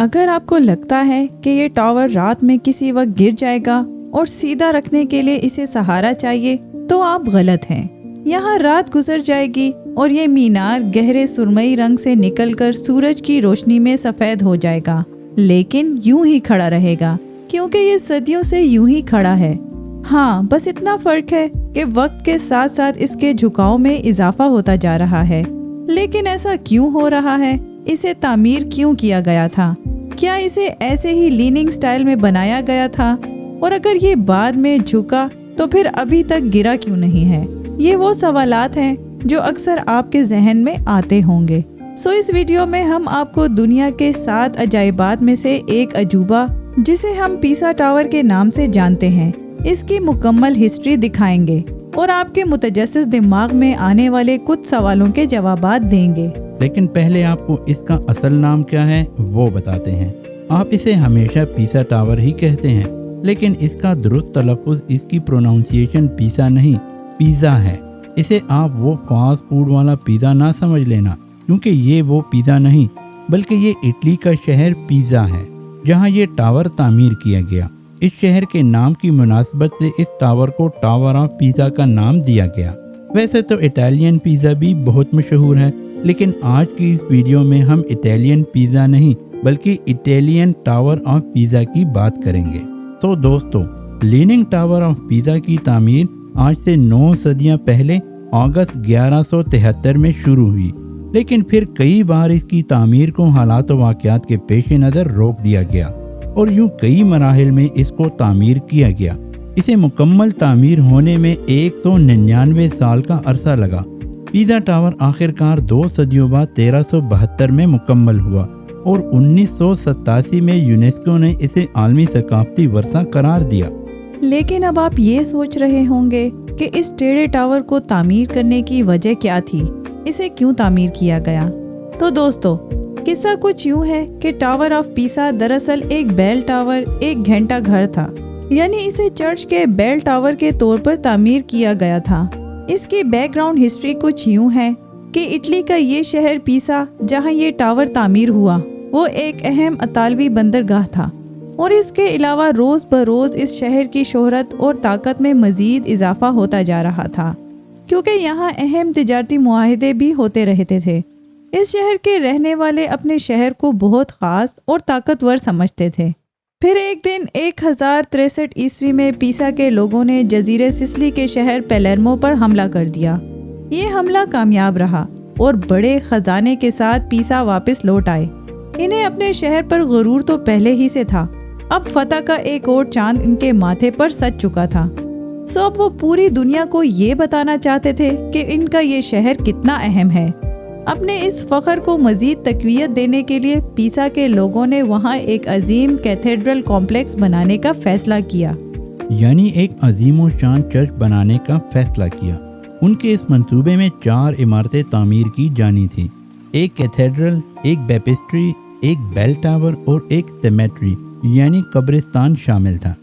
اگر آپ کو لگتا ہے کہ یہ ٹاور رات میں کسی وقت گر جائے گا اور سیدھا رکھنے کے لیے اسے سہارا چاہیے تو آپ غلط ہیں۔ یہاں رات گزر جائے گی اور یہ مینار گہرے سرمئی رنگ سے نکل کر سورج کی روشنی میں سفید ہو جائے گا، لیکن یوں ہی کھڑا رہے گا کیونکہ یہ صدیوں سے یوں ہی کھڑا ہے۔ ہاں، بس اتنا فرق ہے کہ وقت کے ساتھ ساتھ اس کے جھکاؤ میں اضافہ ہوتا جا رہا ہے۔ لیکن ایسا کیوں ہو رہا ہے؟ اسے تعمیر کیوں کیا گیا تھا؟ کیا اسے ایسے ہی لیننگ سٹائل میں بنایا گیا تھا؟ اور اگر یہ بعد میں جھکا تو پھر ابھی تک گرا کیوں نہیں ہے؟ یہ وہ سوالات ہیں جو اکثر آپ کے ذہن میں آتے ہوں گے۔ اس ویڈیو میں ہم آپ کو دنیا کے 7 عجائبات میں سے ایک عجوبہ، جسے ہم پیسا ٹاور کے نام سے جانتے ہیں، اس کی مکمل ہسٹری دکھائیں گے اور آپ کے متجسس دماغ میں آنے والے کچھ سوالوں کے جوابات دیں گے۔ لیکن پہلے آپ کو اس کا اصل نام کیا ہے وہ بتاتے ہیں۔ آپ اسے ہمیشہ پیسا ٹاور ہی کہتے ہیں، لیکن اس کا درست تلفظ، اس کی پروناؤنسیشن پیسا نہیں پیزا ہے۔ اسے آپ وہ فاسٹ فوڈ والا پیزا نہ سمجھ لینا، کیونکہ یہ وہ پیزا نہیں بلکہ یہ اٹلی کا شہر پیزا ہے جہاں یہ ٹاور تعمیر کیا گیا۔ اس شہر کے نام کی مناسبت سے اس ٹاور کو ٹاور آف پیزا کا نام دیا گیا۔ ویسے تو اٹالین پیزا بھی بہت مشہور ہے، لیکن آج کی اس ویڈیو میں ہم اٹالین پیزا نہیں بلکہ اٹالین ٹاور آف پیزا کی بات کریں گے۔ تو دوستو، لیننگ ٹاور آف پیزا کی تعمیر آج سے 9 صدیاں پہلے اگست 1173 میں شروع ہوئی، لیکن پھر کئی بار اس کی تعمیر کو حالات و واقعات کے پیش نظر روک دیا گیا اور یوں کئی مراحل میں اس کو تعمیر کیا گیا۔ اسے مکمل تعمیر ہونے میں 199 سال کا عرصہ لگا۔ پیزا ٹاور آخرکار 2 صدیوں بعد 1372 میں مکمل ہوا اور 1987 میں یونیسکو نے اسے عالمی ثقافتی ورثہ قرار دیا۔ لیکن اب آپ یہ سوچ رہے ہوں گے کہ اس ٹیڑھے ٹاور کو تعمیر کرنے کی وجہ کیا تھی؟ اسے کیوں تعمیر کیا گیا؟ تو دوستو، قصہ کچھ یوں ہے کہ ٹاور آف پیسا دراصل ایک بیل ٹاور، ایک گھنٹہ گھر تھا، یعنی اسے چرچ کے بیل ٹاور کے طور پر تعمیر کیا گیا تھا۔ اس کی بیک گراؤنڈ ہسٹری کچھ یوں ہے کہ اٹلی کا یہ شہر پیسا جہاں یہ ٹاور تعمیر ہوا وہ ایک اہم اطالوی بندرگاہ تھا، اور اس کے علاوہ روز بروز اس شہر کی شہرت اور طاقت میں مزید اضافہ ہوتا جا رہا تھا، کیونکہ یہاں اہم تجارتی معاہدے بھی ہوتے رہتے تھے۔ اس شہر کے رہنے والے اپنے شہر کو بہت خاص اور طاقتور سمجھتے تھے۔ پھر ایک دن 1063 عیسوی میں پیسا کے لوگوں نے جزیرے سسلی کے شہر پیلرمو پر حملہ کر دیا۔ یہ حملہ کامیاب رہا اور بڑے خزانے کے ساتھ پیسا واپس لوٹ آئے۔ انہیں اپنے شہر پر غرور تو پہلے ہی سے تھا، اب فتح کا ایک اور چاند ان کے ماتھے پر سج چکا تھا۔ اب وہ پوری دنیا کو یہ بتانا چاہتے تھے کہ ان کا یہ شہر کتنا اہم ہے۔ اپنے اس فخر کو مزید تقویت دینے کے لیے پیسا کے لوگوں نے وہاں ایک عظیم کیتھیڈرل کمپلیکس بنانے کا فیصلہ کیا، یعنی ایک عظیم و شان چرچ بنانے کا فیصلہ کیا۔ ان کے اس منصوبے میں 4 عمارتیں تعمیر کی جانی تھیں، ایک کیتھیڈرل، ایک بیپسٹری، ایک بیل ٹاور اور ایک سیمیٹری یعنی قبرستان شامل تھا۔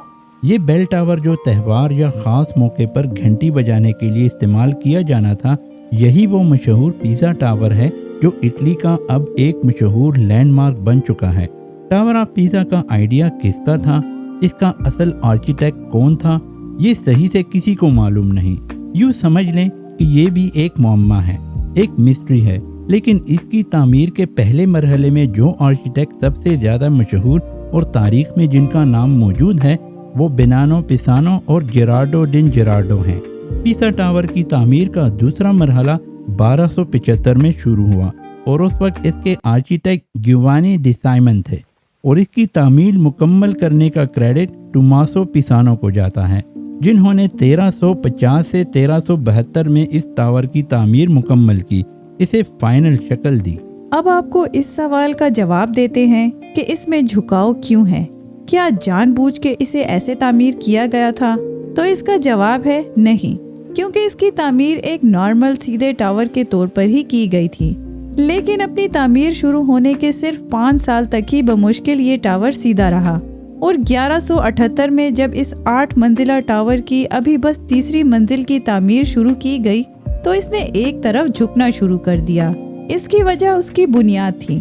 یہ بیل ٹاور جو تہوار یا خاص موقع پر گھنٹی بجانے کے لیے استعمال کیا جانا تھا، یہی وہ مشہور پیزا ٹاور ہے جو اٹلی کا اب ایک مشہور لینڈ مارک بن چکا ہے۔ ٹاور آف پیزا کا آئیڈیا کس کا تھا؟ اس کا اصل آرکیٹیکٹ کون تھا؟ یہ صحیح سے کسی کو معلوم نہیں۔ یوں سمجھ لیں کہ یہ بھی ایک معمہ ہے، ایک مسٹری ہے، لیکن اس کی تعمیر کے پہلے مرحلے میں جو آرکیٹیکٹ سب سے زیادہ مشہور اور تاریخ میں جن کا نام موجود ہے وہ بنانو پیسانو اور جیراڈو ڈن جیراڈو ہیں۔ پیسا ٹاور کی تعمیر کا دوسرا مرحلہ 1275 میں شروع ہوا اور اس وقت اس کے آرکیٹیکٹ گیوانی ڈی سائمن تھے، اور اس کی تعمیر مکمل کرنے کا کریڈٹ ٹوماسو پیسانو کو جاتا ہے، جنہوں نے 1350 سے 1372 میں اس ٹاور کی تعمیر مکمل کی، اسے فائنل شکل دی۔ اب آپ کو اس سوال کا جواب دیتے ہیں کہ اس میں جھکاؤ کیوں ہے؟ کیا جان بوجھ کے اسے ایسے تعمیر کیا گیا تھا؟ تو اس کا جواب ہے نہیں، کیونکہ اس کی تعمیر ایک نارمل سیدھے ٹاور کے طور پر ہی کی گئی تھی، لیکن اپنی تعمیر شروع ہونے کے صرف 5 سال تک ہی بمشکل یہ ٹاور سیدھا رہا، اور 1178 میں جب اس 8 منزلہ ٹاور کی ابھی بس تیسری منزل کی تعمیر شروع کی گئی تو اس نے ایک طرف جھکنا شروع کر دیا۔ اس کی وجہ اس کی بنیاد تھی،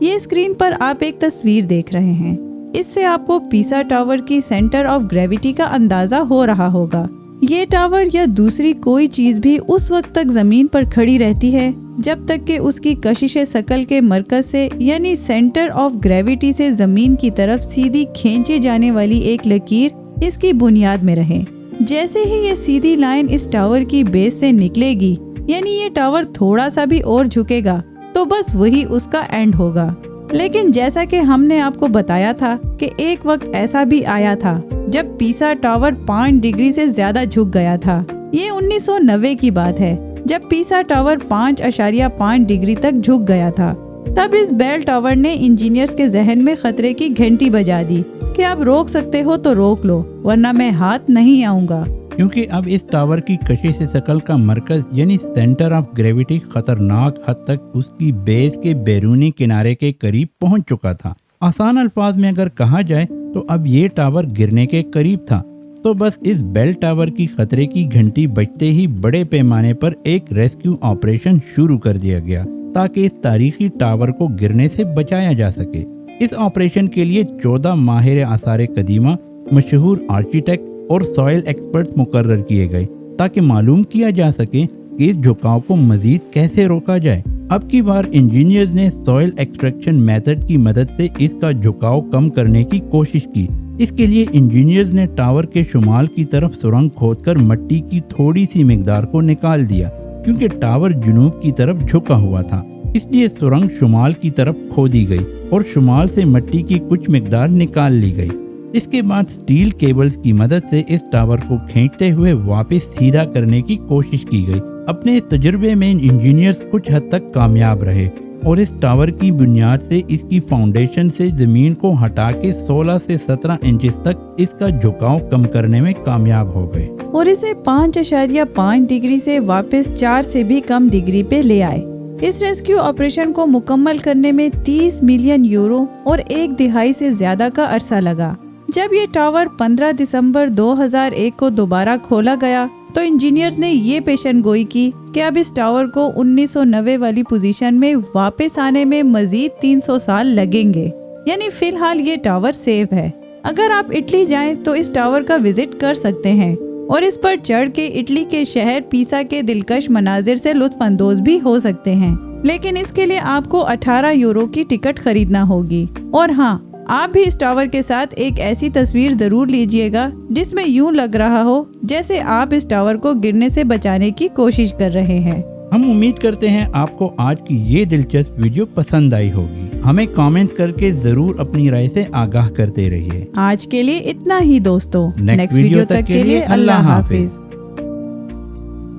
یہ اسکرین پر آپ ایک تصویر دیکھ رہے ہیں. اس سے آپ کو پیسا ٹاور کی سینٹر آف گریویٹی کا اندازہ ہو رہا ہوگا. یہ ٹاور یا دوسری کوئی چیز بھی اس وقت تک زمین پر کھڑی رہتی ہے جب تک کہ اس کی کشش ثقل کے مرکز سے یعنی سینٹر آف گریویٹی سے زمین کی طرف سیدھی کھینچے جانے والی ایک لکیر اس کی بنیاد میں رہے. جیسے ہی یہ سیدھی لائن اس ٹاور کی بیس سے نکلے گی یعنی یہ ٹاور تھوڑا سا بھی اور جھکے گا تو بس وہی اس کا اینڈ ہوگا. لیکن جیسا کہ ہم نے آپ کو بتایا تھا کہ ایک وقت ایسا بھی آیا تھا جب پیسا ٹاور 5 ڈگری سے زیادہ جھک گیا تھا. یہ 1990 کی بات ہے جب پیسا ٹاور 5.5 ڈگری تک جھک گیا تھا. تب اس بیل ٹاور نے انجینئرز کے ذہن میں خطرے کی گھنٹی بجا دی کہ آپ روک سکتے ہو تو روک لو ورنہ میں ہاتھ نہیں آؤں گا. کیونکہ اب اس ٹاور کی کشش ثقل کا مرکز یعنی سینٹر آف گریویٹی خطرناک حد تک اس کی بیس کے بیرونی کنارے کے قریب پہنچ چکا تھا. آسان الفاظ میں اگر کہا جائے تو اب یہ ٹاور گرنے کے قریب تھا. تو بس اس بیل ٹاور کی خطرے کی گھنٹی بجتے ہی بڑے پیمانے پر ایک ریسکیو آپریشن شروع کر دیا گیا تاکہ اس تاریخی ٹاور کو گرنے سے بچایا جا سکے. اس آپریشن کے لیے 14 ماہر آثار قدیمہ، مشہور آرکیٹیکٹ اور سوائل ایکسپرٹ مقرر کیے گئے تاکہ معلوم کیا جا سکے کہ اس جھکاؤ کو مزید کیسے روکا جائے. اب کی بار انجینئرز نے سوائل ایکسٹریکشن میتھڈ کی مدد سے اس کا جھکاؤ کم کرنے کی کوشش کی. اس کے لیے انجینئرز نے ٹاور کے شمال کی طرف سرنگ کھود کر مٹی کی تھوڑی سی مقدار کو نکال دیا. کیونکہ ٹاور جنوب کی طرف جھکا ہوا تھا اس لیے سرنگ شمال کی طرف کھودی گئی اور شمال سے مٹی کی کچھ مقدار نکال لی گئی. اس کے بعد سٹیل کیبلز کی مدد سے اس ٹاور کو کھینچتے ہوئے واپس سیدھا کرنے کی کوشش کی گئی. اپنے اس تجربے میں انجینئرز کچھ حد تک کامیاب رہے اور اس ٹاور کی بنیاد سے اس کی فاؤنڈیشن سے زمین کو ہٹا کے 16 سے 17 انچز تک اس کا جھکاؤ کم کرنے میں کامیاب ہو گئے اور اسے 5.5 ڈگری سے واپس 4 سے بھی کم ڈگری پہ لے آئے. اس ریسکیو آپریشن کو مکمل کرنے میں 30 ملین یورو اور 1 دہائی سے زیادہ کا عرصہ لگا. جب یہ ٹاور 15 دسمبر 2001 کو دوبارہ کھولا گیا تو انجینئرز نے یہ پیشن گوئی کی کہ اب اس ٹاور کو 1990 والی پوزیشن میں واپس آنے میں مزید 300 سال لگیں گے. یعنی فی الحال یہ ٹاور سیف ہے. اگر آپ اٹلی جائیں تو اس ٹاور کا وزٹ کر سکتے ہیں اور اس پر چڑھ کے اٹلی کے شہر پیسا کے دلکش مناظر سے لطف اندوز بھی ہو سکتے ہیں. لیکن اس کے لیے آپ کو 18 یورو کی ٹکٹ خریدنا ہوگی. اور ہاں، آپ بھی اس ٹاور کے ساتھ ایک ایسی تصویر ضرور لیجئے گا جس میں یوں لگ رہا ہو جیسے آپ اس ٹاور کو گرنے سے بچانے کی کوشش کر رہے ہیں. ہم امید کرتے ہیں آپ کو آج کی یہ دلچسپ ویڈیو پسند آئی ہوگی. ہمیں کامنٹس کر کے ضرور اپنی رائے سے آگاہ کرتے رہیے. آج کے لیے اتنا ہی دوستو. نیکسٹ ویڈیو تک کے لیے اللہ حافظ.